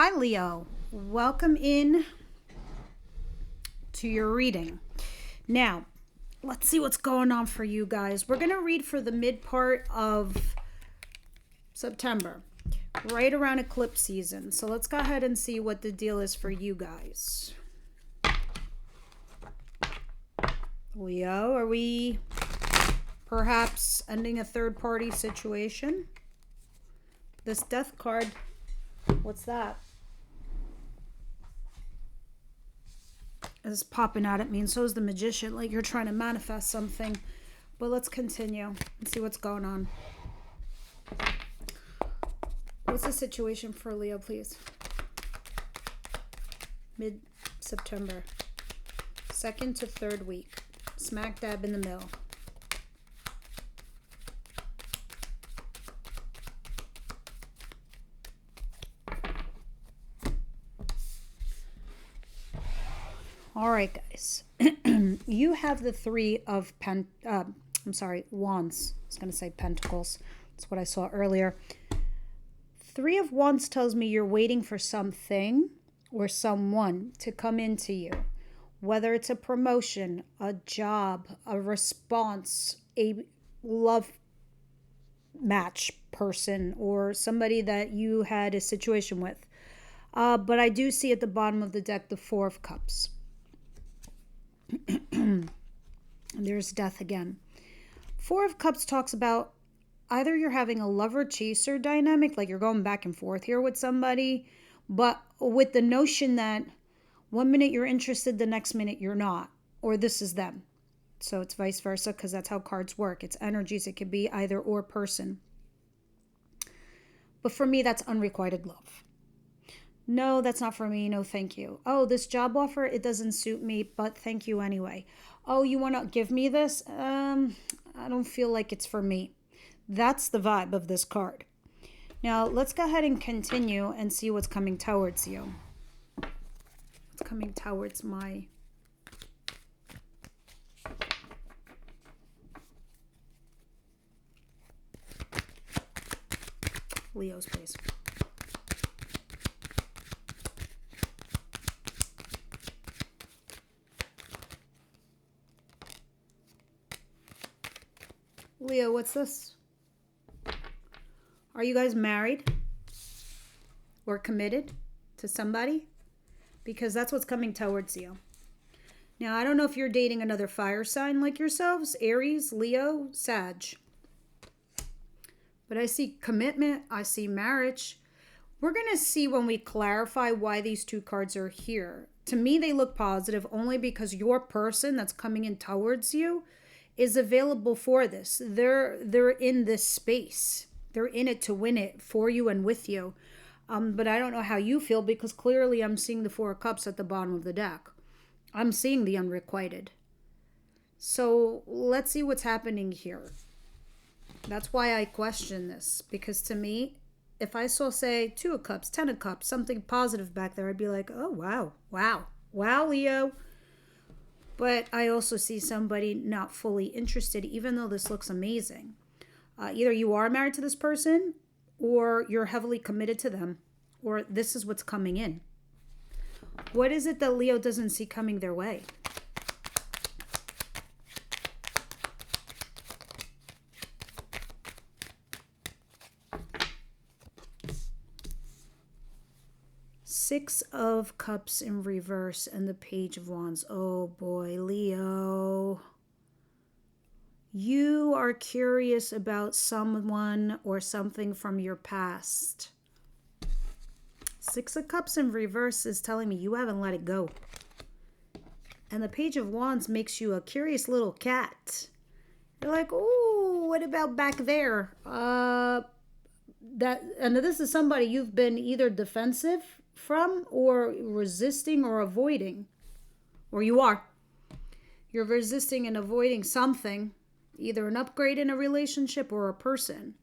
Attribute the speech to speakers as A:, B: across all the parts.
A: Hi, Leo. Welcome in to your reading. Now, let's see what's going on for you guys. We're going to read for the mid part of September, right around eclipse season. So let's go ahead and see what the deal is for you guys. Leo, are we perhaps ending a third-party situation? This death card, what's that? Is popping out at me, and so is the magician, like you're trying to manifest something. But let's continue and see what's going on. What's the situation for Leo, please? Mid-September, second to third week, smack dab in the middle. All right, guys. You have the three of wands. I was going to say pentacles. That's what I saw earlier. Three of wands tells me you're waiting for something or someone to come into you. Whether it's a promotion, a job, a response, a love match person, or somebody that you had a situation with. But I do see at the bottom of the deck the Four of Cups. There's death again. Four of Cups talks about either you're having a lover chaser dynamic, like you're going back and forth here with somebody, but with the notion that one minute you're interested, the next minute you're not, or this is them. So it's vice versa, because that's how cards work. It's energies. It could be either or person. But for me, that's unrequited love. No, that's not for me. No, thank you. Oh, this job offer, it doesn't suit me, but thank you anyway. Oh, you want to give me this? I don't feel like it's for me. That's the vibe of this card. Now, let's go ahead and continue and see what's coming towards you. What's coming towards my... Leo's, please. Leo, what's this? Are you guys married or committed to somebody? Because that's what's coming towards you. Now, I don't know if you're dating another fire sign like yourselves, Aries, Leo, Sag. But I see commitment. I see marriage. We're going to see when we clarify why these two cards are here. To me, they look positive only because your person that's coming in towards you is available for this. They're in this space. They're in it to win it for you and with you. But I don't know how you feel, because clearly I'm seeing the Four of Cups at the bottom of the deck. I'm seeing the unrequited. So let's see what's happening here. That's why I question this, because to me, if I saw, say, Two of Cups, Ten of Cups, something positive back there, I'd be like, oh, wow, Leo. But I also see somebody not fully interested, even though this looks amazing. Either you are married to this person, or you're heavily committed to them, or this is what's coming in. What is it that Leo doesn't see coming their way? Six of Cups in reverse and the Page of Wands. Oh boy, Leo. You are curious about someone or something from your past. Six of Cups in reverse is telling me you haven't let it go. And the Page of Wands makes you a curious little cat. You're like, oh, what about back there? And this is somebody you've been either defensive from or resisting or avoiding. Or you are. You're resisting and avoiding something. Either an upgrade in a relationship or a person.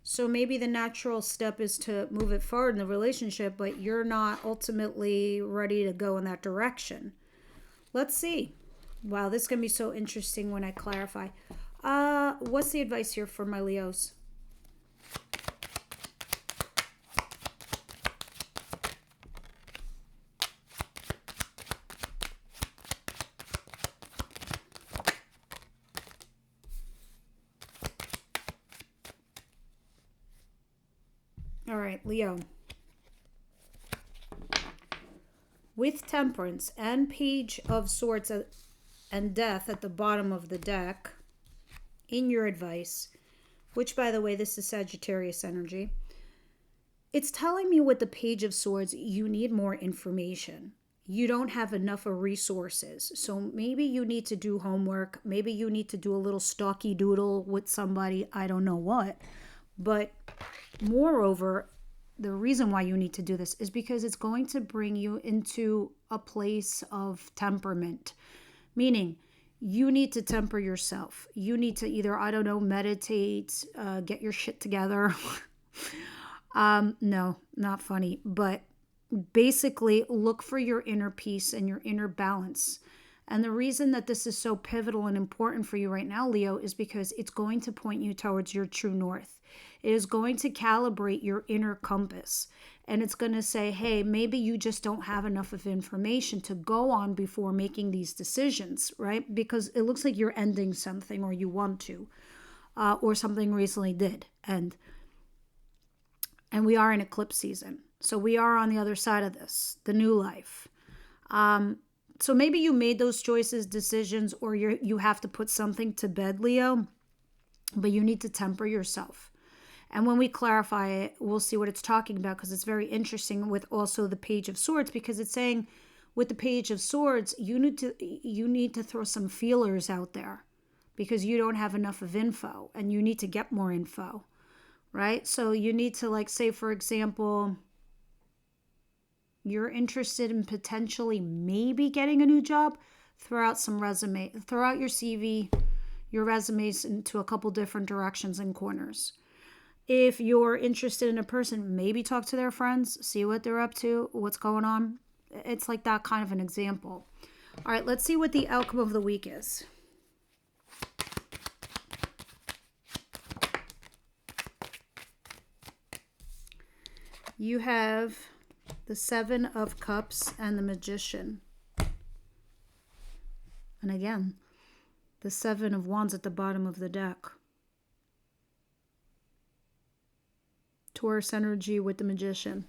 A: So maybe the natural step is to move it forward in the relationship, but you're not ultimately ready to go in that direction. Let's see. Wow, this is going to be so interesting when I clarify. What's the advice here for my Leos? All right, Leo. With Temperance and Page of Swords and Death at the bottom of the deck, in your advice, which, by the way, this is Sagittarius energy, it's telling me with the Page of Swords, you need more information. You don't have enough of resources. So maybe you need to do homework. Maybe you need to do a little stocky doodle with somebody. I don't know what. But moreover, the reason why you need to do this is because it's going to bring you into a place of temperament. Meaning, you need to temper yourself. You need to either, I don't know, meditate, get your shit together. No, not funny. But basically, look for your inner peace and your inner balance. And the reason that this is so pivotal and important for you right now, Leo, is because it's going to point you towards your true north. It is going to calibrate your inner compass. And it's going to say, hey, maybe you just don't have enough of information to go on before making these decisions, right? Because it looks like you're ending something, or you want to, or something recently did end. And we are in eclipse season. So we are on the other side of this, the new life. So maybe you made those choices, decisions, or you have to put something to bed, Leo, but you need to temper yourself. And when we clarify it, we'll see what it's talking about, because it's very interesting with also the Page of Swords, because it's saying with the Page of Swords, you need to throw some feelers out there because you don't have enough of info and you need to get more info, right? So you need to, like, say, for example, you're interested in potentially maybe getting a new job, throw out your CV, your resumes into a couple different directions and corners. If you're interested in a person, maybe talk to their friends, see what they're up to, what's going on. It's like that kind of an example. All right, let's see what the outcome of the week is. You have the Seven of Cups and the Magician. And again, the Seven of Wands at the bottom of the deck. Taurus energy with the Magician.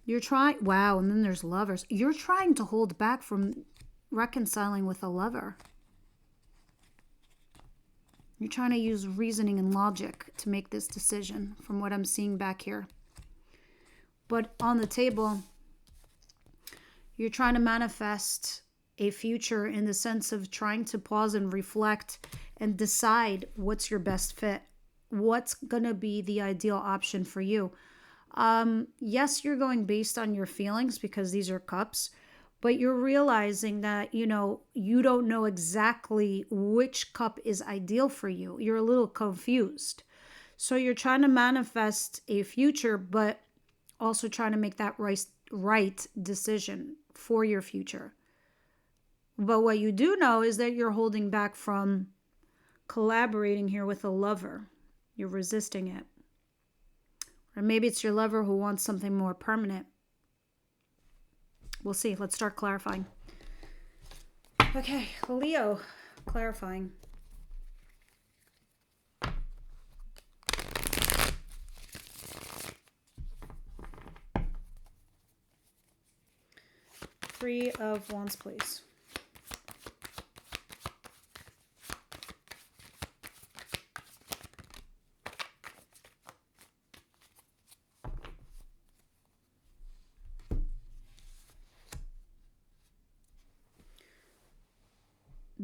A: You're trying, wow, and then there's Lovers. You're trying to hold back from reconciling with a lover. You're trying to use reasoning and logic to make this decision, from what I'm seeing back here. But on the table, you're trying to manifest a future in the sense of trying to pause and reflect and decide what's your best fit. What's going to be the ideal option for you? Yes, you're going based on your feelings because these are cups, but you're realizing that, you don't know exactly which cup is ideal for you. You're a little confused. So you're trying to manifest a future, but also trying to make that right decision for your future. But what you do know is that you're holding back from collaborating here with a lover. You're resisting it. Or maybe it's your lover who wants something more permanent. We'll see. Let's start clarifying. Okay, Leo, clarifying. Three of Wands, please.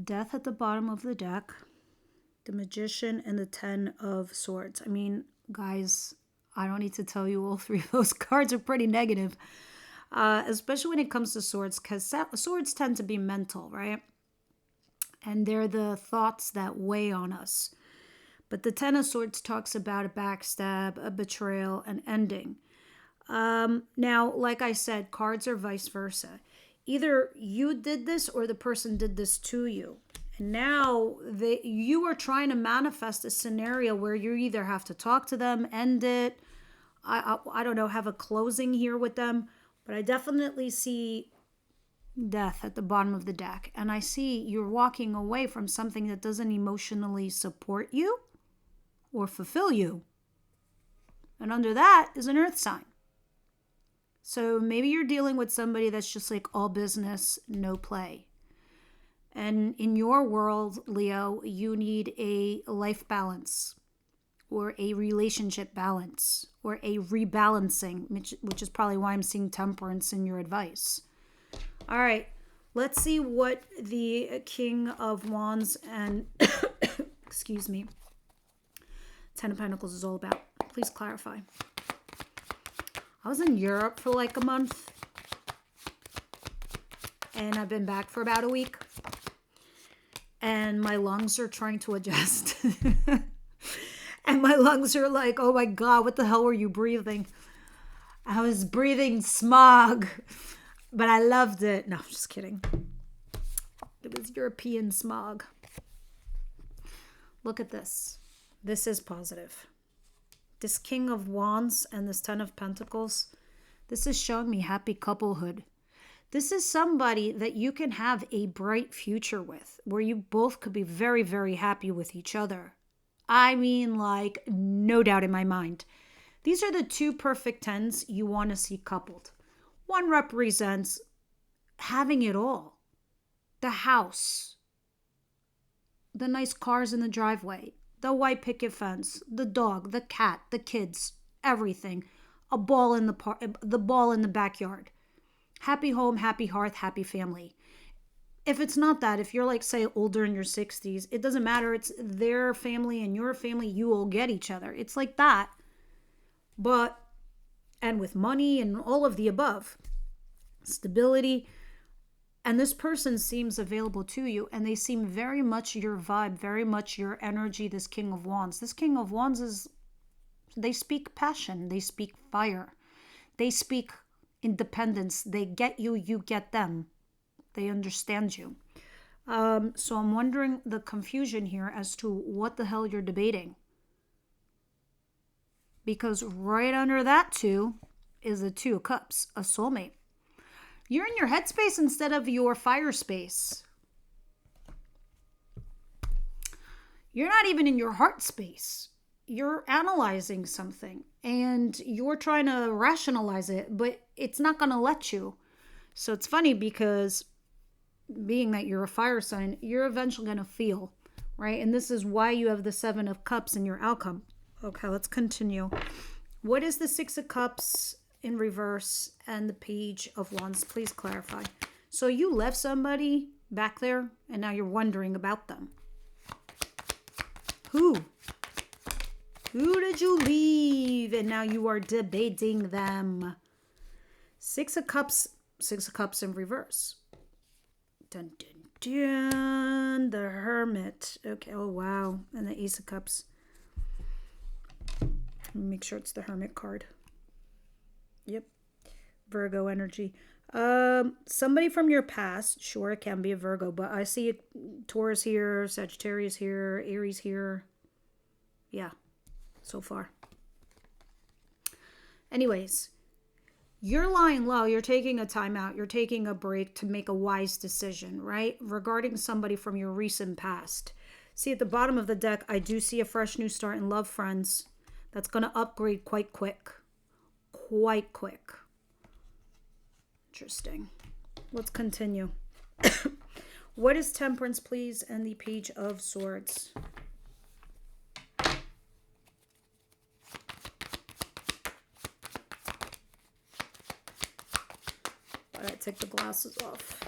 A: Death at the bottom of the deck, the Magician, and the Ten of Swords. I mean, guys, I don't need to tell you all three of those cards are pretty negative, especially when it comes to swords, because swords tend to be mental, right? And they're the thoughts that weigh on us. But the Ten of Swords talks about a backstab, a betrayal, an ending. Now, like I said, cards are vice versa. Either you did this or the person did this to you. And now you are trying to manifest a scenario where you either have to talk to them, end it, I don't know, have a closing here with them. But I definitely see Death at the bottom of the deck. And I see you're walking away from something that doesn't emotionally support you or fulfill you. And under that is an earth sign. So maybe you're dealing with somebody that's just like all business, no play. And in your world, Leo, you need a life balance or a relationship balance or a rebalancing, which is probably why I'm seeing temperance in your advice. All right, let's see what the King of Wands and, excuse me, Ten of Pentacles is all about. Please clarify. I was in Europe for like a month, and I've been back for about a week, and my lungs are trying to adjust. And my lungs are like, oh my God, what the hell were you breathing? I was breathing smog, but I loved it. No, I'm just kidding. It was European smog. Look at this. This is positive. This King of Wands and this Ten of Pentacles, this is showing me happy couplehood. This is somebody that you can have a bright future with, where you both could be very, very happy with each other. I mean, like, no doubt in my mind. These are the two perfect tens you want to see coupled. One represents having it all. The house, the nice cars in the driveway, the white picket fence, the dog, the cat, the kids, everything. A ball in the ball in the backyard. Happy home, happy hearth, happy family. If it's not that, if you're like, say, older in your 60s, it doesn't matter. It's their family and your family. You will get each other. It's like that. But, and with money and all of the above, stability. And this person seems available to you, and they seem very much your vibe, very much your energy, this King of Wands. This King of Wands they speak passion. They speak fire. They speak independence. They get you, you get them. They understand you. So I'm wondering the confusion here as to what the hell you're debating. Because right under that two is the Two of Cups, a soulmate. You're in your headspace instead of your fire space. You're not even in your heart space. You're analyzing something and you're trying to rationalize it, but it's not going to let you. So it's funny because being that you're a fire sign, you're eventually going to feel, right? And this is why you have the Seven of Cups in your outcome. Okay, let's continue. What is the Six of Cups in reverse and the Page of Wands? Please clarify. So you left somebody back there and now you're wondering about them. Who did you leave and now you are debating them? Six of Cups in reverse. Dun, dun, dun. The Hermit. Okay, oh wow. And the Ace of Cups. Make sure it's the Hermit card. Yep. Virgo energy. Somebody from your past, sure, it can be a Virgo, but I see Taurus here, Sagittarius here, Aries here. Yeah, so far. Anyways, you're lying low. You're taking a timeout. You're taking a break to make a wise decision, right? Regarding somebody from your recent past. See, at the bottom of the deck, I do see a fresh new start in love, friends. That's going to upgrade quite quick. Quite quick. Interesting. Let's continue. What is Temperance, please, and the Page of Swords? Why did I take the glasses off?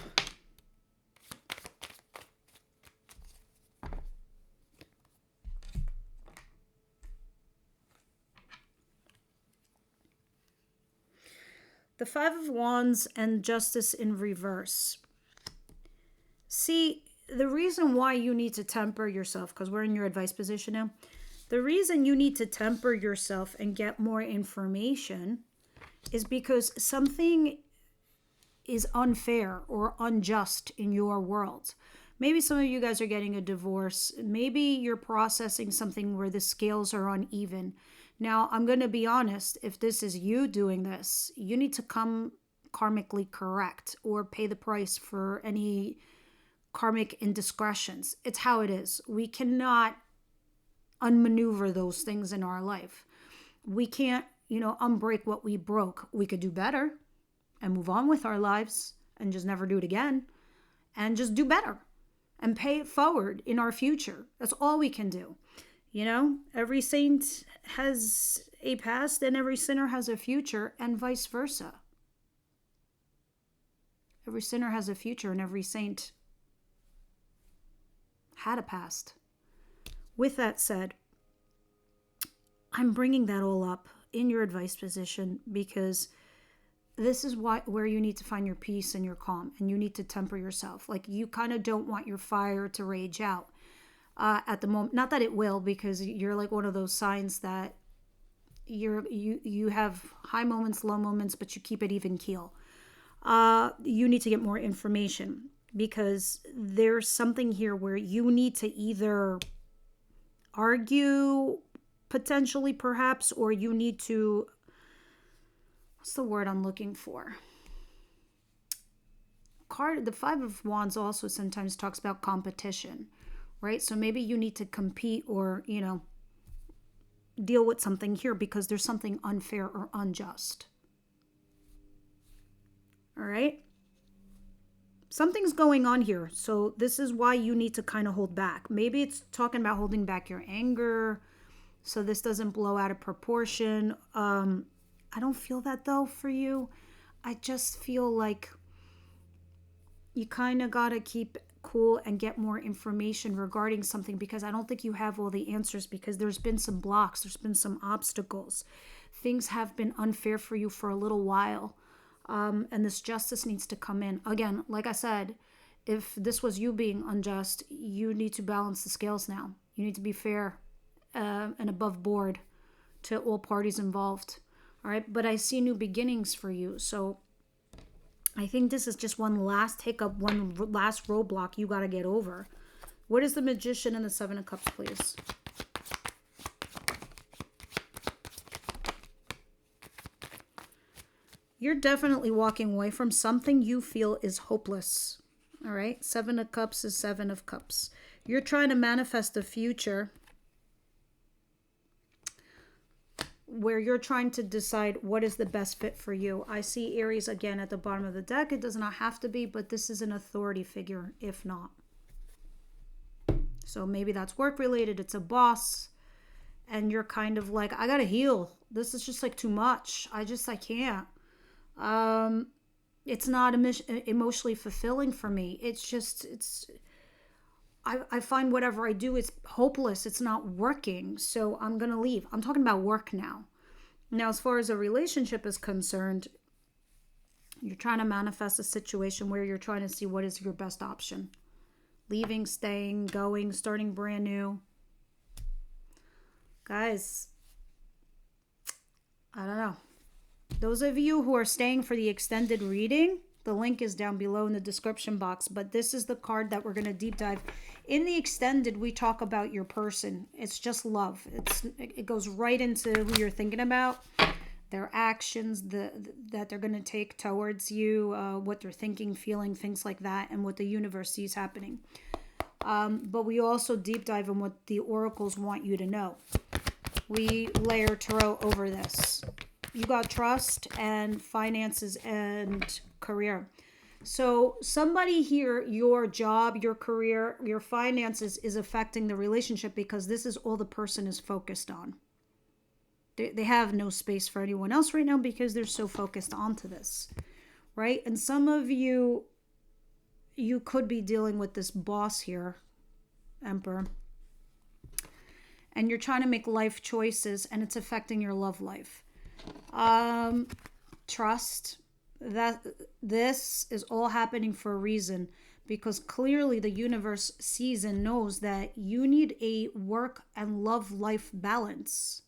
A: The Five of Wands and Justice in reverse. See, the reason why you need to temper yourself, because we're in your advice position now, the reason you need to temper yourself and get more information is because something is unfair or unjust in your world. Maybe some of you guys are getting a divorce. Maybe you're processing something where the scales are uneven. Now, I'm going to be honest, if this is you doing this, you need to come karmically correct or pay the price for any karmic indiscretions. It's how it is. We cannot unmaneuver those things in our life. We can't, unbreak what we broke. We could do better and move on with our lives and just never do it again and just do better and pay it forward in our future. That's all we can do. Every saint has a past and every sinner has a future, and vice versa. Every sinner has a future and every saint had a past. With that said, I'm bringing that all up in your advice position because this is where you need to find your peace and your calm, and you need to temper yourself. Like, you kind of don't want your fire to rage out at the moment. Not that it will, because you're like one of those signs that you have high moments, low moments, but you keep it even keel. You need to get more information, because there's something here where you need to either argue, potentially, perhaps, or you need to, what's the word I'm looking for? The Five of Wands also sometimes talks about competition, right? So maybe you need to compete or, deal with something here because there's something unfair or unjust. All right? Something's going on here. So this is why you need to kind of hold back. Maybe it's talking about holding back your anger so this doesn't blow out of proportion. I don't feel that though for you. I just feel like you kind of got to keep cool and get more information regarding something, because I don't think you have all the answers, because there's been some blocks, there's been some obstacles. Things have been unfair for you for a little while. And this justice needs to come in. Again, like I said, if this was you being unjust, you need to balance the scales now. You need to be fair and above board to all parties involved. All right, but I see new beginnings for you. So I think this is just one last hiccup, one last roadblock you got to get over. What is the Magician and the Seven of Cups, please? You're definitely walking away from something you feel is hopeless. All right, Seven of Cups is Seven of Cups. You're trying to manifest a future where you're trying to decide what is the best fit for you. I see Aries again at the bottom of the deck. It does not have to be, but this is an authority figure, if not. So maybe that's work related. It's a boss. And you're kind of like, I got to heal. This is just like too much. I can't. It's not emotionally fulfilling for me. I find whatever I do is hopeless. It's not working. So I'm going to leave. I'm talking about work now. Now, as far as a relationship is concerned, you're trying to manifest a situation where you're trying to see what is your best option. Leaving, staying, going, starting brand new. Guys, I don't know. Those of you who are staying for the extended reading, the link is down below in the description box. But this is the card that we're going to deep dive. In the extended, we talk about your person. It's just love. It goes right into who you're thinking about, their actions, that they're going to take towards you, what they're thinking, feeling, things like that, and what the universe sees happening. But we also deep dive on what the oracles want you to know. We layer tarot over this. You got trust and finances and career. So somebody here, your job, your career, your finances is affecting the relationship because this is all the person is focused on. They have no space for anyone else right now because they're so focused onto this, right? And some of you could be dealing with this boss here, Emperor, and you're trying to make life choices and it's affecting your love life. Trust that this is all happening for a reason, because clearly the universe sees and knows that you need a work and love life balance,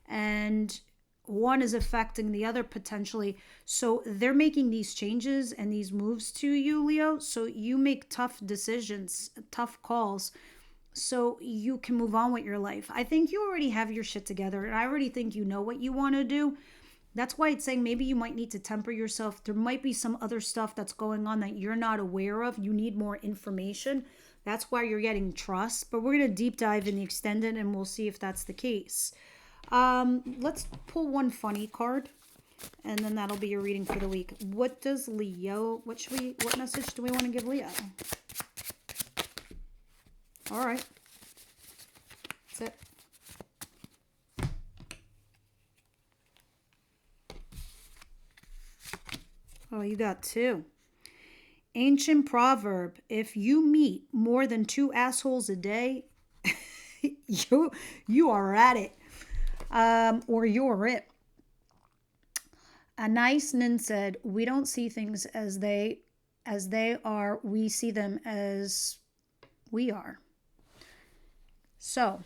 A: and one is affecting the other potentially. So they're making these changes and these moves to you, Leo, so you make tough decisions, tough calls, so you can move on with your life. I think you already have your shit together, and I already think you know what you want to do. That's why it's saying maybe you might need to temper yourself. There might be some other stuff that's going on that you're not aware of. You need more information. That's why you're getting trust. But we're going to deep dive in the extended and we'll see if that's the case. Let's pull one funny card, and then that'll be your reading for the week. What does Leo, what message do we want to give Leo? All right. That's it. Oh, you got two. Ancient proverb, if you meet more than 2 assholes a day, you are at it. Or you're it. A nice nin said, we don't see things as they are, we see them as we are. So,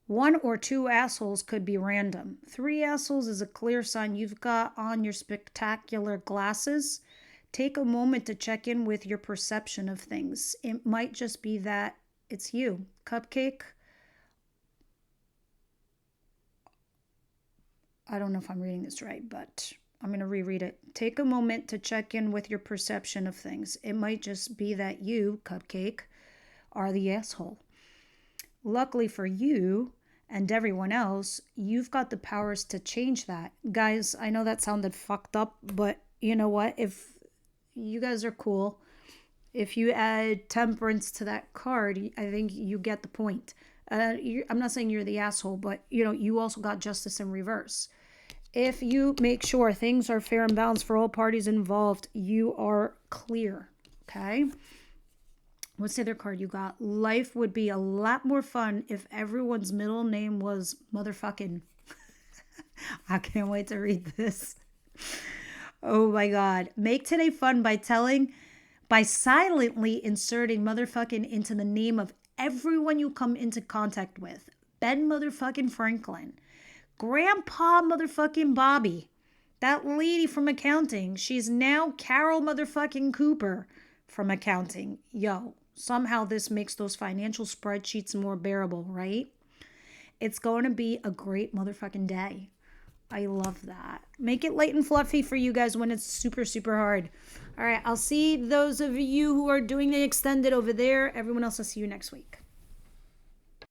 A: 1 or 2 assholes could be random. 3 assholes is a clear sign you've got on your spectacular glasses. Take a moment to check in with your perception of things. It might just be that it's you. Cupcake. I don't know if I'm reading this right, but I'm going to reread it. Take a moment to check in with your perception of things. It might just be that you, Cupcake, are the asshole. Luckily for you and everyone else, you've got the powers to change that. Guys, I know that sounded fucked up, but you know what? If you guys are cool, if you add temperance to that card, I think you get the point. I'm not saying you're the asshole, but you also got justice in reverse. If you make sure things are fair and balanced for all parties involved, you are clear. Okay? What's the other card you got? Life would be a lot more fun if everyone's middle name was motherfucking. I can't wait to read this. Oh my God. Make today fun by silently inserting motherfucking into the name of everyone you come into contact with. Ben motherfucking Franklin. Grandpa motherfucking Bobby. That lady from accounting. She's now Carol motherfucking Cooper from accounting. Yo, somehow this makes those financial spreadsheets more bearable, right? It's going to be a great motherfucking day. I love that. Make it light and fluffy for you guys when it's super, super hard. All right, I'll see those of you who are doing the extended over there. Everyone else, I'll see you next week.